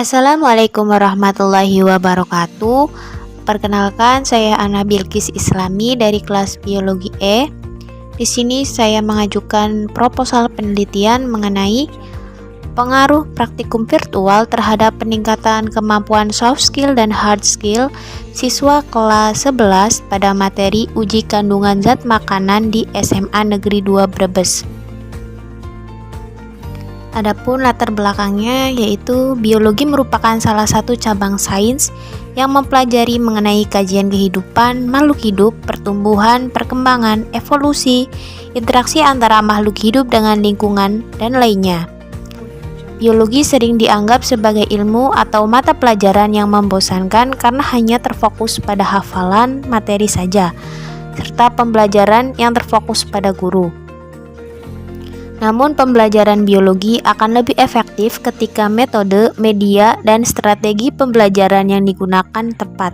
Assalamualaikum warahmatullahi wabarakatuh. Perkenalkan, saya Ana Bilkis Islami dari kelas Biologi E. Di sini saya mengajukan proposal penelitian mengenai pengaruh praktikum virtual terhadap peningkatan kemampuan soft skill dan hard skill siswa kelas 11 pada materi uji kandungan zat makanan di SMA Negeri 2 Brebes. Adapun latar belakangnya yaitu biologi merupakan salah satu cabang sains yang mempelajari mengenai kajian kehidupan makhluk hidup, pertumbuhan, perkembangan, evolusi, interaksi antara makhluk hidup dengan lingkungan, dan lainnya. Biologi sering dianggap sebagai ilmu atau mata pelajaran yang membosankan karena hanya terfokus pada hafalan materi saja, serta pembelajaran yang terfokus pada guru. Namun pembelajaran biologi akan lebih efektif ketika metode, media, dan strategi pembelajaran yang digunakan tepat.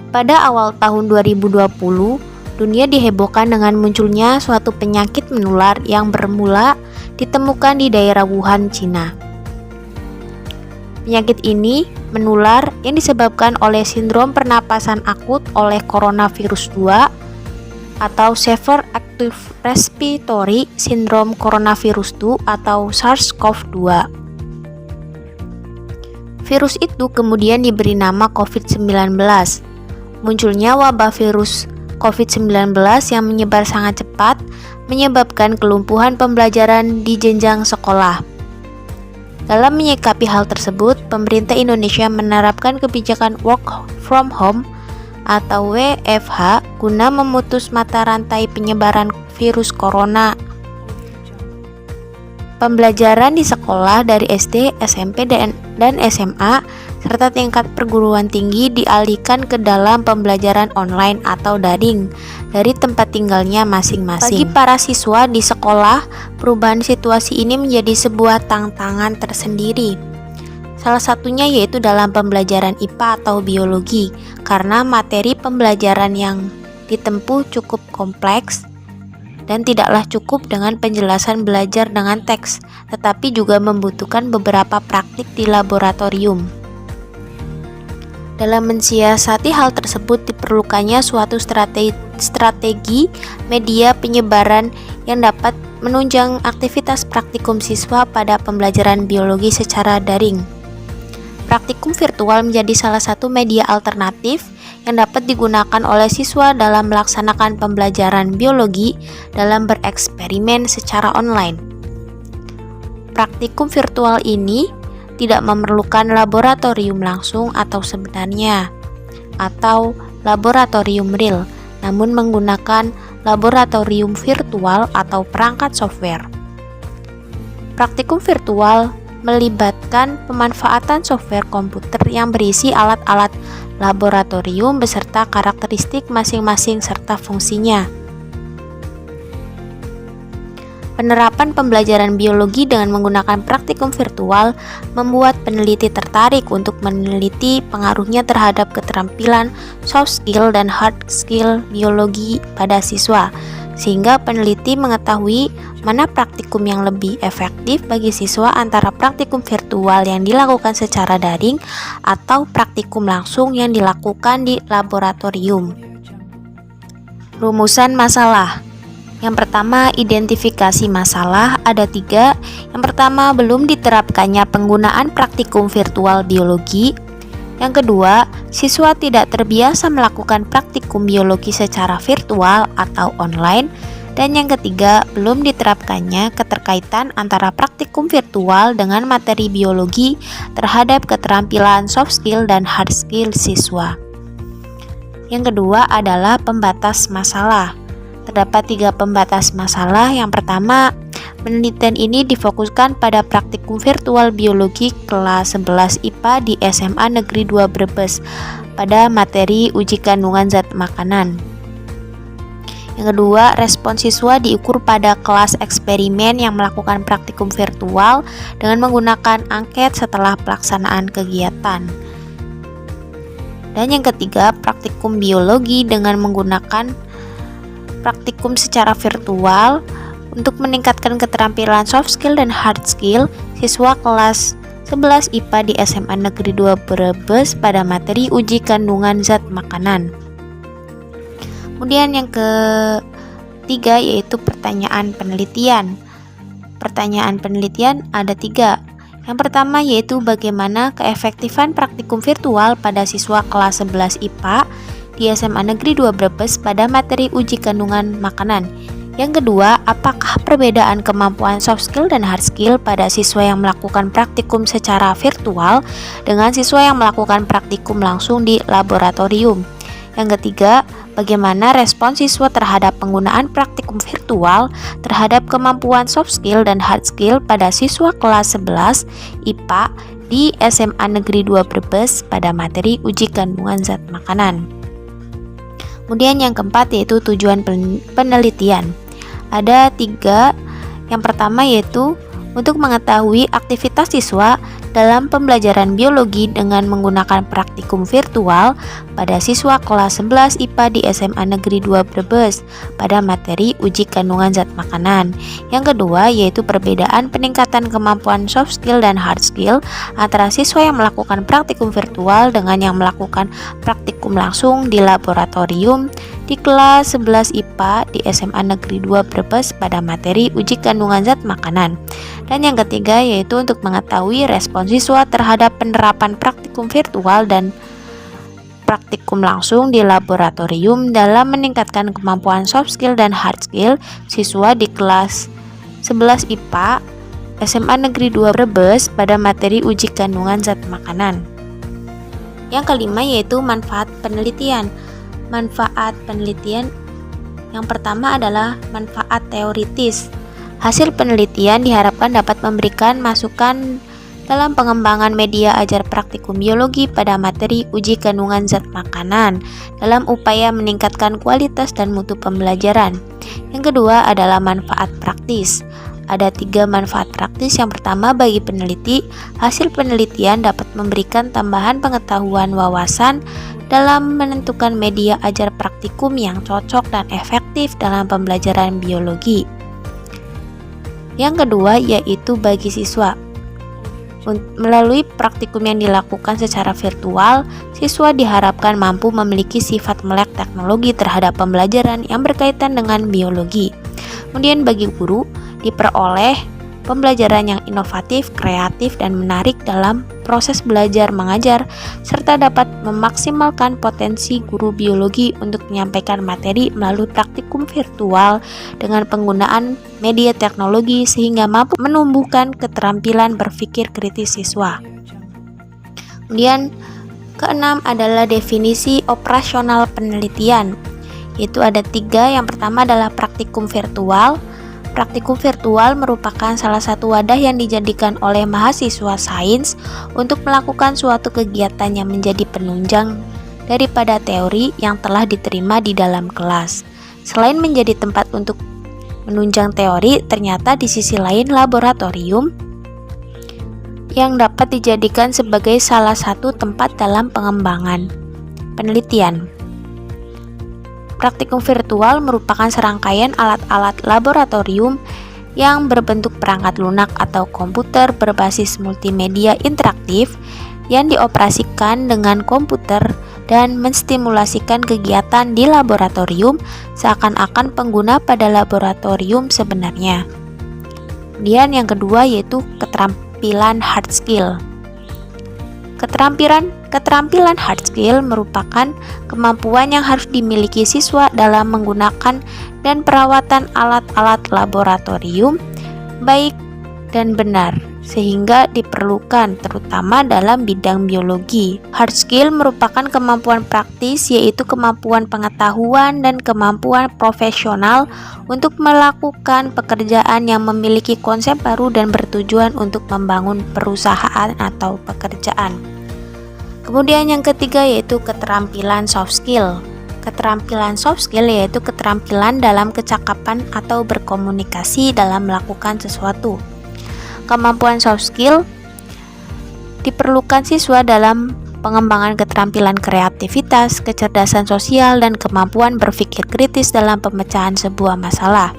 Pada awal tahun 2020, dunia dihebohkan dengan munculnya suatu penyakit menular yang bermula ditemukan di daerah Wuhan, Cina. Penyakit ini menular yang disebabkan oleh sindrom pernapasan akut oleh coronavirus 2 atau Severe Acute Respiratory Syndrome Coronavirus 2 atau SARS-CoV-2. Virus itu kemudian diberi nama COVID-19. Munculnya wabah virus COVID-19 yang menyebar sangat cepat menyebabkan kelumpuhan pembelajaran di jenjang sekolah. Dalam menyikapi hal tersebut, pemerintah Indonesia menerapkan kebijakan work from home atau WFH guna memutus mata rantai penyebaran virus corona. Pembelajaran di sekolah dari SD, SMP, dan SMA serta tingkat perguruan tinggi dialihkan ke dalam pembelajaran online atau daring dari tempat tinggalnya masing-masing. Bagi para siswa di sekolah, perubahan situasi ini menjadi sebuah tantangan tersendiri. Salah satunya yaitu dalam pembelajaran IPA atau biologi, karena materi pembelajaran yang ditempuh cukup kompleks dan tidaklah cukup dengan penjelasan belajar dengan teks, tetapi juga membutuhkan beberapa praktik di laboratorium. Dalam mensiasati hal tersebut diperlukannya suatu strategi media penyebaran yang dapat menunjang aktivitas praktikum siswa pada pembelajaran biologi secara daring. Praktikum virtual menjadi salah satu media alternatif yang dapat digunakan oleh siswa dalam melaksanakan pembelajaran biologi dalam bereksperimen secara online. Praktikum virtual ini tidak memerlukan laboratorium langsung atau sebenarnya atau laboratorium real, namun menggunakan laboratorium virtual atau perangkat software. Praktikum virtual melibatkan pemanfaatan software komputer yang berisi alat-alat laboratorium beserta karakteristik masing-masing serta fungsinya. Penerapan pembelajaran biologi dengan menggunakan praktikum virtual membuat peneliti tertarik untuk meneliti pengaruhnya terhadap keterampilan soft skill dan hard skill biologi pada siswa, sehingga peneliti mengetahui mana praktikum yang lebih efektif bagi siswa antara praktikum virtual yang dilakukan secara daring atau praktikum langsung yang dilakukan di laboratorium. Rumusan masalah. Yang pertama, identifikasi masalah ada 3. Yang pertama, belum diterapkannya penggunaan praktikum virtual biologi. Yang kedua, siswa tidak terbiasa melakukan praktikum biologi secara virtual atau online. Dan yang ketiga, belum diterapkannya keterkaitan antara praktikum virtual dengan materi biologi terhadap keterampilan soft skill dan hard skill siswa. Yang kedua adalah pembatas masalah. Terdapat 3 pembatas masalah. Yang pertama, penelitian ini difokuskan pada praktikum virtual biologi kelas 11 IPA di SMA Negeri 2 Brebes pada materi uji kandungan zat makanan. Yang kedua, respon siswa diukur pada kelas eksperimen yang melakukan praktikum virtual dengan menggunakan angket setelah pelaksanaan kegiatan. Dan yang ketiga, praktikum biologi dengan menggunakan praktikum secara virtual untuk meningkatkan keterampilan soft skill dan hard skill siswa kelas 11 IPA di SMA Negeri 2 Brebes pada materi uji kandungan zat makanan. Kemudian yang ketiga yaitu pertanyaan penelitian. Pertanyaan penelitian ada 3. Yang pertama yaitu bagaimana keefektifan praktikum virtual pada siswa kelas 11 IPA di SMA Negeri 2 Brebes pada materi uji kandungan makanan. Yang kedua, apakah perbedaan kemampuan soft skill dan hard skill pada siswa yang melakukan praktikum secara virtual dengan siswa yang melakukan praktikum langsung di laboratorium. Yang ketiga, bagaimana respons siswa terhadap penggunaan praktikum virtual terhadap kemampuan soft skill dan hard skill pada siswa kelas 11 IPA di SMA Negeri 2 Brebes pada materi uji kandungan zat makanan. Kemudian yang keempat yaitu tujuan penelitian. Ada 3. Yang pertama yaitu untuk mengetahui aktivitas siswa dalam pembelajaran biologi dengan menggunakan praktikum virtual pada siswa kelas 11 IPA di SMA Negeri 2 Brebes pada materi uji kandungan zat makanan. Yang kedua yaitu perbedaan peningkatan kemampuan soft skill dan hard skill antara siswa yang melakukan praktikum virtual dengan yang melakukan praktikum langsung di laboratorium di kelas 11 IPA di SMA Negeri 2 Brebes pada materi uji kandungan zat makanan. Dan yang ketiga yaitu untuk mengetahui respon siswa terhadap penerapan praktikum virtual dan praktikum langsung di laboratorium dalam meningkatkan kemampuan soft skill dan hard skill siswa di kelas 11 IPA SMA Negeri 2 Brebes pada materi uji kandungan zat makanan. Yang kelima yaitu manfaat penelitian. Manfaat penelitian yang pertama adalah manfaat teoritis. Hasil penelitian diharapkan dapat memberikan masukan dalam pengembangan media ajar praktikum biologi pada materi uji kandungan zat makanan dalam upaya meningkatkan kualitas dan mutu pembelajaran. Yang kedua adalah manfaat praktis. Ada 3 manfaat praktis. Yang pertama, bagi peneliti, hasil penelitian dapat memberikan tambahan pengetahuan wawasan dalam menentukan media ajar praktikum yang cocok dan efektif dalam pembelajaran biologi. Yang kedua yaitu bagi siswa. Melalui praktikum yang dilakukan secara virtual, siswa diharapkan mampu memiliki sifat melek teknologi terhadap pembelajaran yang berkaitan dengan biologi. Kemudian bagi guru, diperoleh pembelajaran yang inovatif, kreatif, dan menarik dalam proses belajar mengajar, serta dapat memaksimalkan potensi guru biologi untuk menyampaikan materi melalui praktikum virtual dengan penggunaan media teknologi sehingga mampu menumbuhkan keterampilan berpikir kritis siswa. Kemudian keenam adalah definisi operasional penelitian, yaitu ada 3. Yang pertama adalah praktikum virtual. Praktikum virtual merupakan salah satu wadah yang dijadikan oleh mahasiswa sains untuk melakukan suatu kegiatan yang menjadi penunjang daripada teori yang telah diterima di dalam kelas. Selain menjadi tempat untuk menunjang teori, ternyata di sisi lain laboratorium yang dapat dijadikan sebagai salah satu tempat dalam pengembangan penelitian. Praktikum virtual merupakan serangkaian alat-alat laboratorium yang berbentuk perangkat lunak atau komputer berbasis multimedia interaktif yang dioperasikan dengan komputer dan menstimulasikan kegiatan di laboratorium seakan-akan pengguna pada laboratorium sebenarnya. Kemudian yang kedua yaitu keterampilan hard skill. Keterampilan hard skill merupakan kemampuan yang harus dimiliki siswa dalam menggunakan dan perawatan alat-alat laboratorium baik dan benar, sehingga diperlukan terutama dalam bidang biologi. Hard skill merupakan kemampuan praktis, yaitu kemampuan pengetahuan dan kemampuan profesional untuk melakukan pekerjaan yang memiliki konsep baru dan bertujuan untuk membangun perusahaan atau pekerjaan. Kemudian yang ketiga yaitu keterampilan soft skill. Keterampilan soft skill yaitu keterampilan dalam kecakapan atau berkomunikasi dalam melakukan sesuatu. Kemampuan soft skill diperlukan siswa dalam pengembangan keterampilan kreativitas, kecerdasan sosial, dan kemampuan berpikir kritis dalam pemecahan sebuah masalah.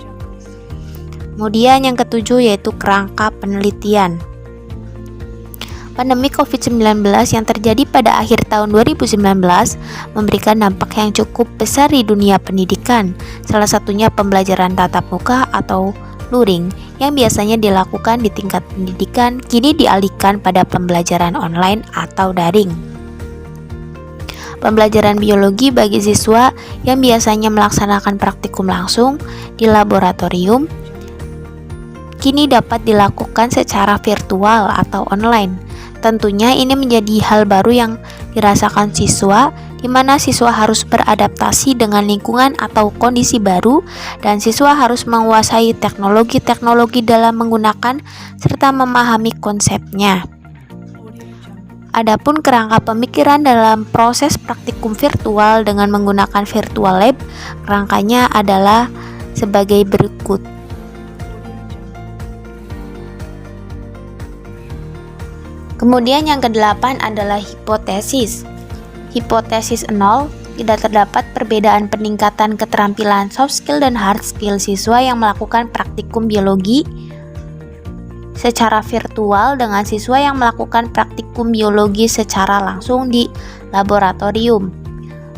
Kemudian yang ketujuh yaitu kerangka penelitian. Pandemi COVID-19 yang terjadi pada akhir tahun 2019 memberikan dampak yang cukup besar di dunia pendidikan, salah satunya pembelajaran tatap muka atau luring yang biasanya dilakukan di tingkat pendidikan kini dialihkan pada pembelajaran online atau daring. Pembelajaran biologi bagi siswa yang biasanya melaksanakan praktikum langsung di laboratorium kini dapat dilakukan secara virtual atau online. Tentunya ini menjadi hal baru yang dirasakan siswa, di mana siswa harus beradaptasi dengan lingkungan atau kondisi baru, dan siswa harus menguasai teknologi-teknologi dalam menggunakan serta memahami konsepnya. Adapun kerangka pemikiran dalam proses praktikum virtual dengan menggunakan virtual lab, kerangkanya adalah sebagai berikut. Kemudian yang ke-8 adalah hipotesis. Hipotesis 0, tidak terdapat perbedaan peningkatan keterampilan soft skill dan hard skill siswa yang melakukan praktikum biologi secara virtual dengan siswa yang melakukan praktikum biologi secara langsung di laboratorium.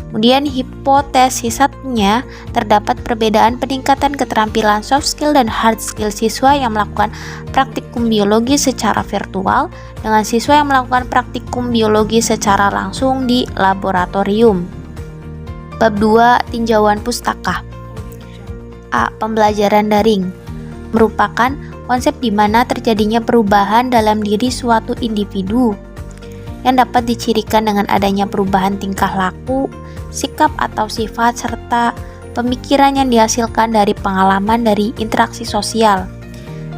Kemudian hipotesis 1-nya, terdapat perbedaan peningkatan keterampilan soft skill dan hard skill siswa yang melakukan praktikum biologi secara virtual dengan siswa yang melakukan praktikum biologi secara langsung di laboratorium. Bab 2, tinjauan pustaka. A. Pembelajaran daring merupakan konsep di mana terjadinya perubahan dalam diri suatu individu yang dapat dicirikan dengan adanya perubahan tingkah laku, sikap atau sifat, serta pemikiran yang dihasilkan dari pengalaman dari interaksi sosial.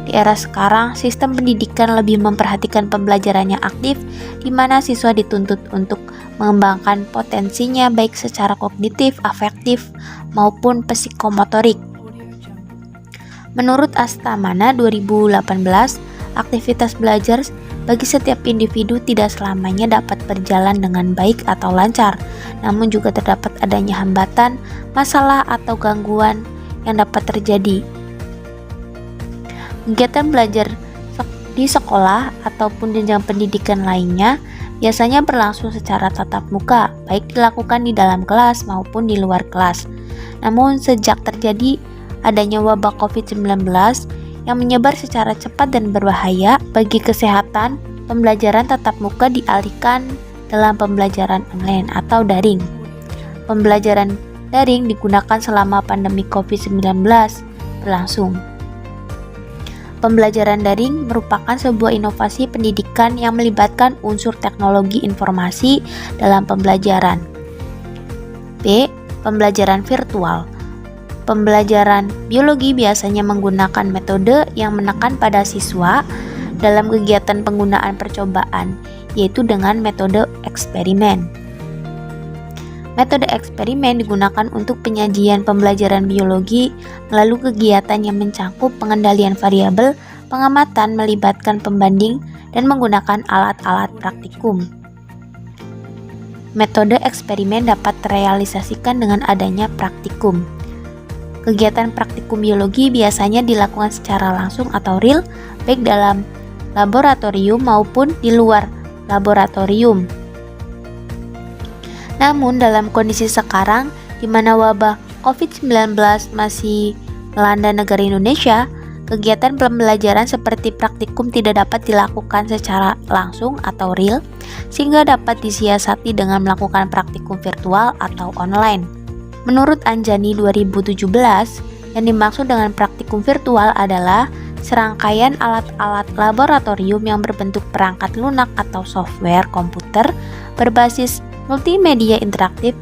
Di era sekarang, sistem pendidikan lebih memperhatikan pembelajarannya aktif, di mana siswa dituntut untuk mengembangkan potensinya baik secara kognitif, afektif, maupun psikomotorik. Menurut Astamana 2018, aktivitas belajar bagi setiap individu tidak selamanya dapat berjalan dengan baik atau lancar, namun juga terdapat adanya hambatan, masalah, atau gangguan yang dapat terjadi. Kegiatan belajar di sekolah ataupun jenjang pendidikan lainnya biasanya berlangsung secara tatap muka, baik dilakukan di dalam kelas maupun di luar kelas. Namun sejak terjadi adanya wabah COVID-19 yang menyebar secara cepat dan berbahaya bagi kesehatan, pembelajaran tatap muka dialihkan dalam pembelajaran online atau daring. Pembelajaran daring digunakan selama pandemi COVID-19 berlangsung. Pembelajaran daring merupakan sebuah inovasi pendidikan yang melibatkan unsur teknologi informasi dalam pembelajaran. B. Pembelajaran virtual. Pembelajaran biologi biasanya menggunakan metode yang menekan pada siswa dalam kegiatan penggunaan percobaan, yaitu dengan metode eksperimen. Metode eksperimen digunakan untuk penyajian pembelajaran biologi melalui kegiatan yang mencakup pengendalian variabel, pengamatan melibatkan pembanding, dan menggunakan alat-alat praktikum. Metode eksperimen dapat terrealisasikan dengan adanya praktikum. Kegiatan praktikum biologi biasanya dilakukan secara langsung atau real, baik dalam laboratorium maupun di luar laboratorium. Namun dalam kondisi sekarang, di mana wabah COVID-19 masih melanda negara Indonesia, kegiatan pembelajaran seperti praktikum tidak dapat dilakukan secara langsung atau real, sehingga dapat disiasati dengan melakukan praktikum virtual atau online. Menurut Anjani 2017, yang dimaksud dengan praktikum virtual adalah serangkaian alat-alat laboratorium yang berbentuk perangkat lunak atau software komputer berbasis multimedia interaktif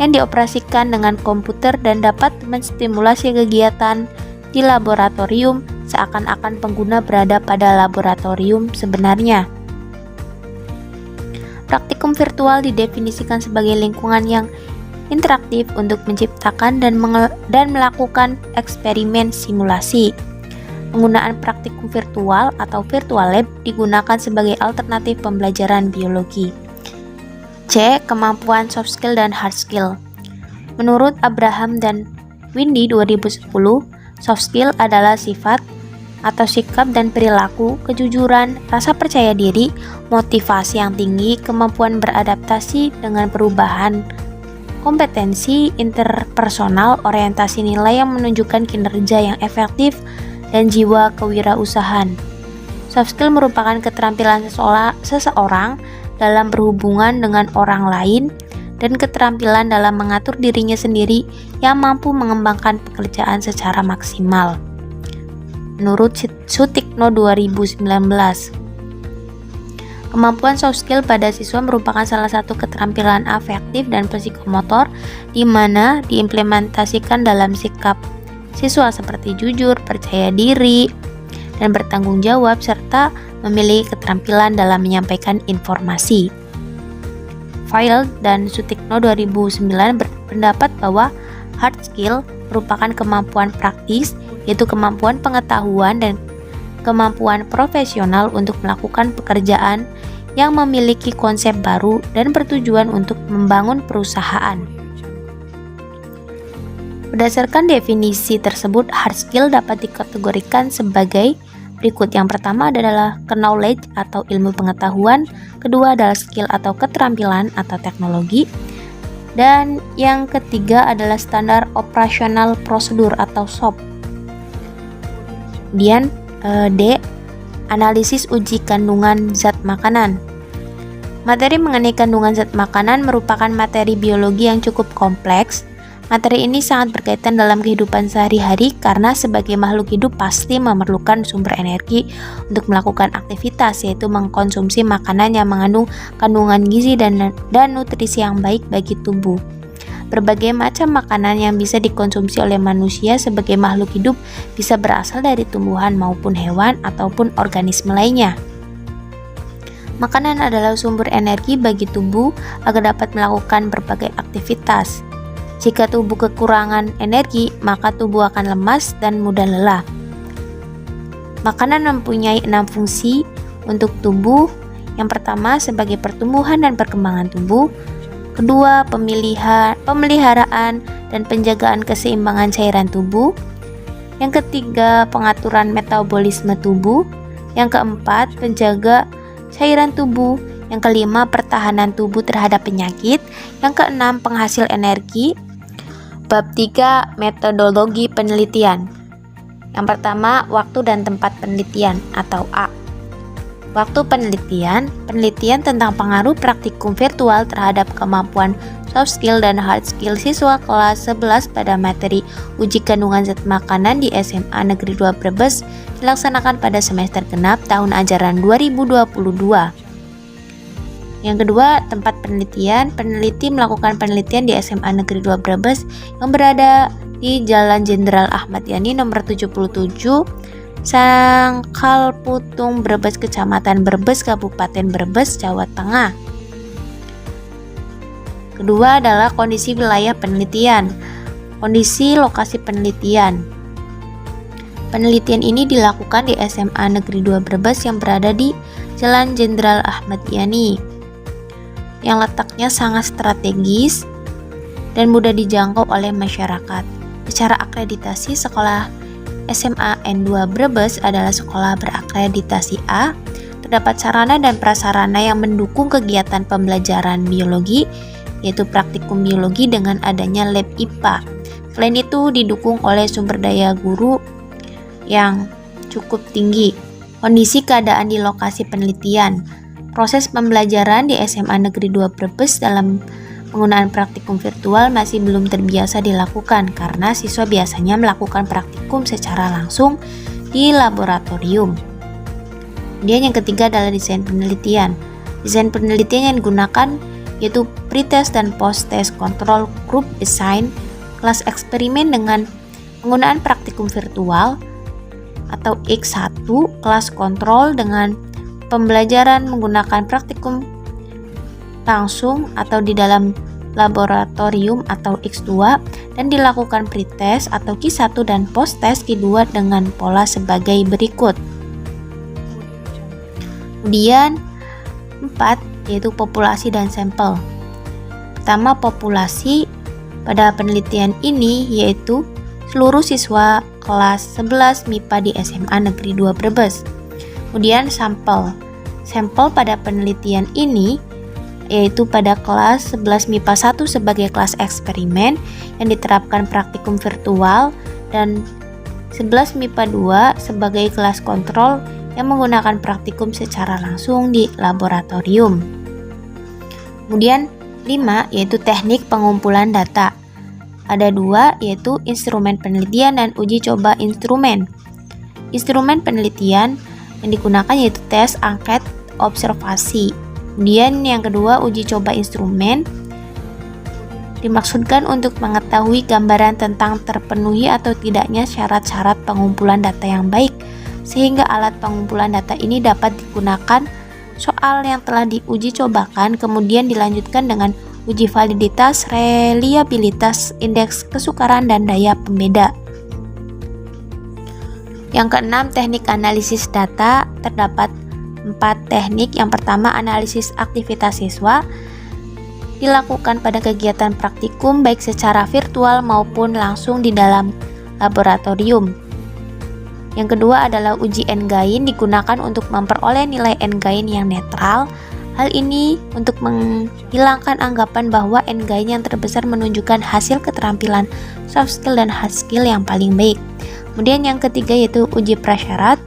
yang dioperasikan dengan komputer dan dapat menstimulasi kegiatan di laboratorium seakan-akan pengguna berada pada laboratorium sebenarnya. Praktikum virtual didefinisikan sebagai lingkungan yang interaktif untuk menciptakan dan melakukan eksperimen simulasi. Penggunaan praktikum virtual atau virtual lab digunakan sebagai alternatif pembelajaran biologi. C. Kemampuan soft skill dan hard skill. Menurut Abraham dan Windy 2010, soft skill adalah sifat atau sikap dan perilaku, kejujuran, rasa percaya diri, motivasi yang tinggi, kemampuan beradaptasi dengan perubahan, kompetensi interpersonal, orientasi nilai yang menunjukkan kinerja yang efektif, dan jiwa kewirausahaan. Soft skill merupakan keterampilan seseorang dalam berhubungan dengan orang lain dan keterampilan dalam mengatur dirinya sendiri yang mampu mengembangkan pekerjaan secara maksimal. Menurut Sutikno 2019, kemampuan soft skill pada siswa merupakan salah satu keterampilan afektif dan psikomotor di mana diimplementasikan dalam sikap siswa seperti jujur, percaya diri, dan bertanggung jawab serta memiliki keterampilan dalam menyampaikan informasi. File dan Sutikno 2009 berpendapat bahwa hard skill merupakan kemampuan praktis, yaitu kemampuan pengetahuan dan kemampuan profesional untuk melakukan pekerjaan yang memiliki konsep baru dan bertujuan untuk membangun perusahaan. Berdasarkan definisi tersebut, hard skill dapat dikategorikan sebagai berikut. Yang pertama adalah knowledge atau ilmu pengetahuan, kedua adalah skill atau keterampilan atau teknologi, dan yang ketiga adalah standar operasional prosedur atau SOP. Kemudian D. Analisis uji kandungan zat makanan. Materi mengenai kandungan zat makanan merupakan materi biologi yang cukup kompleks. Materi ini sangat berkaitan dalam kehidupan sehari-hari karena sebagai makhluk hidup pasti memerlukan sumber energi untuk melakukan aktivitas, yaitu mengkonsumsi makanan yang mengandung kandungan gizi dan nutrisi yang baik bagi tubuh. Berbagai macam makanan yang bisa dikonsumsi oleh manusia sebagai makhluk hidup bisa berasal dari tumbuhan maupun hewan ataupun organisme lainnya. Makanan adalah sumber energi bagi tubuh agar dapat melakukan berbagai aktivitas. Jika tubuh kekurangan energi, maka tubuh akan lemas dan mudah lelah. Makanan mempunyai 6 fungsi untuk tubuh. Yang pertama sebagai pertumbuhan dan perkembangan tubuh. Kedua, pemeliharaan dan penjagaan keseimbangan cairan tubuh. Yang ketiga, pengaturan metabolisme tubuh. Yang keempat, penjaga cairan tubuh. Yang kelima, pertahanan tubuh terhadap penyakit. Yang keenam, penghasil energi. Bab 3. Metodologi penelitian. Yang pertama, waktu dan tempat penelitian atau A. Waktu penelitian tentang pengaruh praktikum virtual terhadap kemampuan soft skill dan hard skill siswa kelas 11 pada materi uji kandungan zat makanan di SMA Negeri 2 Brebes dilaksanakan pada semester genap tahun ajaran 2022. Yang kedua, tempat penelitian. Peneliti melakukan penelitian di SMA Negeri 2 Brebes yang berada di Jalan Jenderal Ahmad Yani nomor 77, Sangkal Putung, Brebes, Kecamatan Brebes, Kabupaten Brebes, Jawa Tengah. Kedua adalah kondisi wilayah penelitian. Kondisi lokasi penelitian. Penelitian ini dilakukan di SMA Negeri 2 Brebes yang berada di Jalan Jenderal Ahmad Yani, yang letaknya sangat strategis dan mudah dijangkau oleh masyarakat. Secara akreditasi, sekolah SMA N2 Brebes adalah sekolah berakreditasi A. Terdapat sarana dan prasarana yang mendukung kegiatan pembelajaran biologi, yaitu praktikum biologi dengan adanya lab IPA. Selain itu, didukung oleh sumber daya guru yang cukup tinggi. Kondisi keadaan di lokasi penelitian. Proses pembelajaran di SMA Negeri 2 Brebes dalam penggunaan praktikum virtual masih belum terbiasa dilakukan karena siswa biasanya melakukan praktikum secara langsung di laboratorium. Kemudian yang ketiga adalah desain penelitian. Desain penelitian yang digunakan yaitu pre-test dan post-test control group design, kelas eksperimen dengan penggunaan praktikum virtual atau X1, kelas kontrol dengan pembelajaran menggunakan praktikum langsung atau di dalam laboratorium atau X2, dan dilakukan pretest atau Q1 dan post-test Q2 dengan pola sebagai berikut. Kemudian 4 yaitu populasi dan sampel. Pertama, populasi. Pada penelitian ini yaitu seluruh siswa kelas 11 MIPA di SMA Negeri 2 Brebes. Kemudian sampel pada penelitian ini yaitu pada kelas 11 MIPA 1 sebagai kelas eksperimen yang diterapkan praktikum virtual dan 11 MIPA 2 sebagai kelas kontrol yang menggunakan praktikum secara langsung di laboratorium. Kemudian 5 yaitu teknik pengumpulan data. Ada 2 yaitu instrumen penelitian dan uji coba instrumen. Instrumen penelitian yang digunakan yaitu tes, angket, observasi. Kemudian yang kedua uji coba instrumen dimaksudkan untuk mengetahui gambaran tentang terpenuhi atau tidaknya syarat-syarat pengumpulan data yang baik sehingga alat pengumpulan data ini dapat digunakan soal yang telah diuji cobakan kemudian dilanjutkan dengan uji validitas, reliabilitas, indeks kesukaran dan daya pembeda. Yang keenam, teknik analisis data. Terdapat 4 teknik. Yang pertama, analisis aktivitas siswa dilakukan pada kegiatan praktikum baik secara virtual maupun langsung di dalam laboratorium. Yang kedua adalah uji N-gain, digunakan untuk memperoleh nilai N-gain yang netral. Hal ini untuk menghilangkan anggapan bahwa N-gain yang terbesar menunjukkan hasil keterampilan soft skill dan hard skill yang paling baik. Kemudian yang ketiga yaitu uji prasyarat.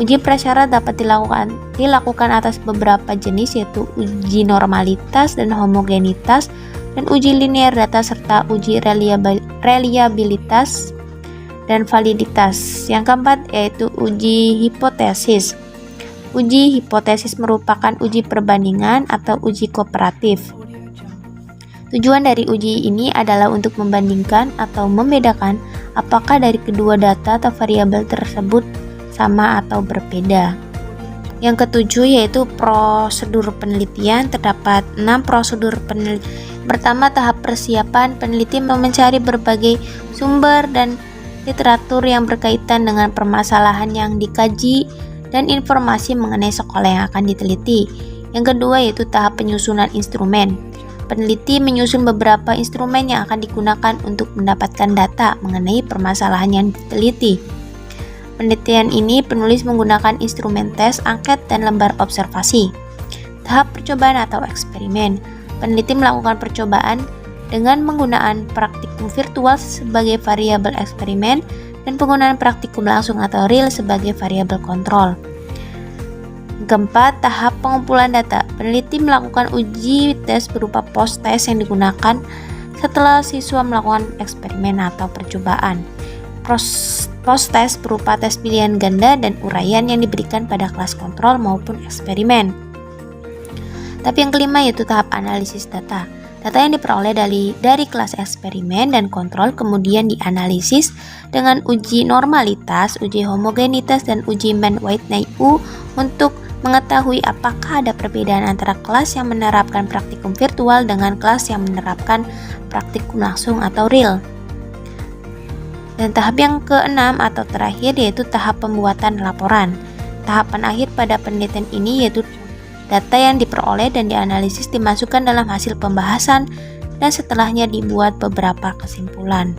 Uji prasyarat dapat dilakukan atas beberapa jenis yaitu uji normalitas dan homogenitas dan uji linear data serta uji reliabilitas dan validitas. Yang keempat yaitu uji hipotesis. Uji hipotesis merupakan uji perbandingan atau uji kooperatif. Tujuan dari uji ini adalah untuk membandingkan atau membedakan apakah dari kedua data atau variabel tersebut sama atau berbeda. Yang ketujuh yaitu prosedur penelitian. Terdapat 6 prosedur penelitian. Pertama, tahap persiapan. Peneliti mencari berbagai sumber dan literatur yang berkaitan dengan permasalahan yang dikaji dan informasi mengenai sekolah yang akan diteliti. Yang kedua yaitu tahap penyusunan instrumen. Peneliti menyusun beberapa instrumen yang akan digunakan untuk mendapatkan data mengenai permasalahan yang diteliti. Penelitian ini penulis menggunakan instrumen tes, angket, dan lembar observasi. Tahap percobaan atau eksperimen. Peneliti melakukan percobaan dengan penggunaan praktikum virtual sebagai variabel eksperimen dan penggunaan praktikum langsung atau real sebagai variabel kontrol. Keempat, tahap pengumpulan data. Peneliti melakukan uji tes berupa post-test yang digunakan setelah siswa melakukan eksperimen atau percobaan. Post-test berupa tes pilihan ganda dan uraian yang diberikan pada kelas kontrol maupun eksperimen. Tapi yang kelima yaitu tahap analisis data. Data yang diperoleh dari kelas eksperimen dan kontrol kemudian dianalisis dengan uji normalitas, uji homogenitas, dan uji Mann-Whitney-U untuk mengetahui apakah ada perbedaan antara kelas yang menerapkan praktikum virtual dengan kelas yang menerapkan praktikum langsung atau real. Dan tahap yang keenam atau terakhir yaitu tahap pembuatan laporan. Tahapan akhir pada penelitian ini yaitu data yang diperoleh dan dianalisis dimasukkan dalam hasil pembahasan dan setelahnya dibuat beberapa kesimpulan.